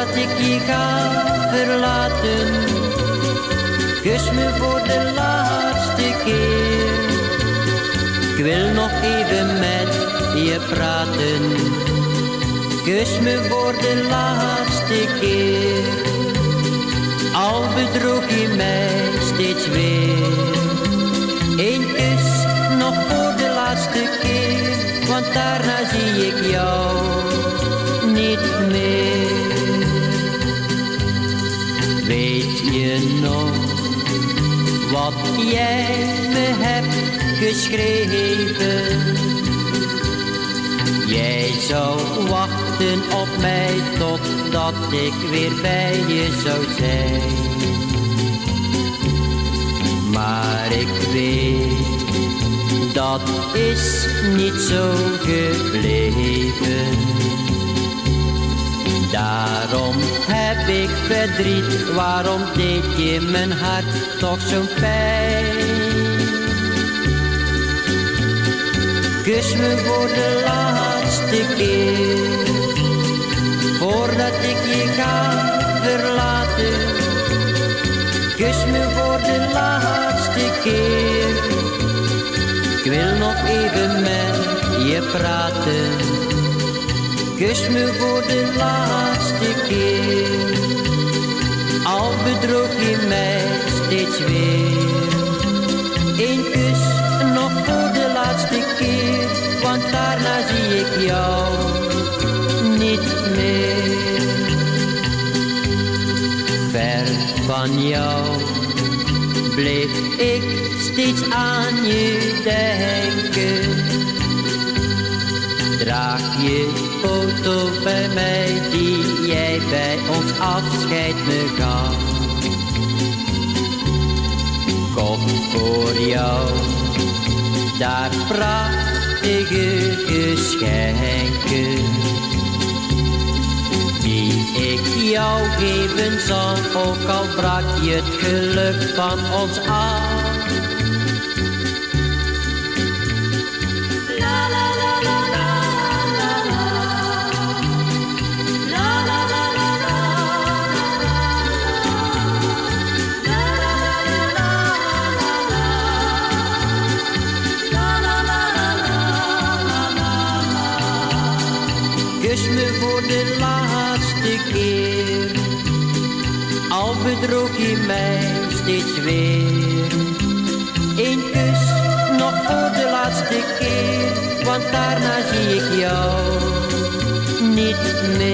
voordat ik je ga verlaten. Kus me voor de laatste keer. Ik wil nog even met je praten. Kus me voor de laatste keer. Al bedroeg je mij steeds weer. Eén kus nog voor de laatste keer, want daarna zie ik jou niet meer. Weet je nog wat jij me hebt geschreven? Jij zou wachten op mij totdat ik weer bij je zou zijn. Maar ik weet, dat is niet zo gebleven. Daarom heb ik verdriet, waarom deed je mijn hart toch zo'n pijn? Kus me voor de laatste keer, voordat ik je ga verlaten. Kus me voor de laatste keer. Ik wil nog even met je praten. Kus me voor de laatste keer. Al bedroog je mij steeds weer. Eén kus nog voor de laatste keer, want daarna zie ik jou niet meer. Ver van jou bleef ik steeds aan je denken. Draag je foto bij mij die jij bij ons afscheid me gaf. Kocht voor jou daar prachtige geschenken, die ik jou geven zal, ook al brak je het geluk van ons af. Kus me voor de laatste keer, al bedroog je mij steeds weer. Eén kus nog voor de laatste keer, want daarna zie ik jou niet meer.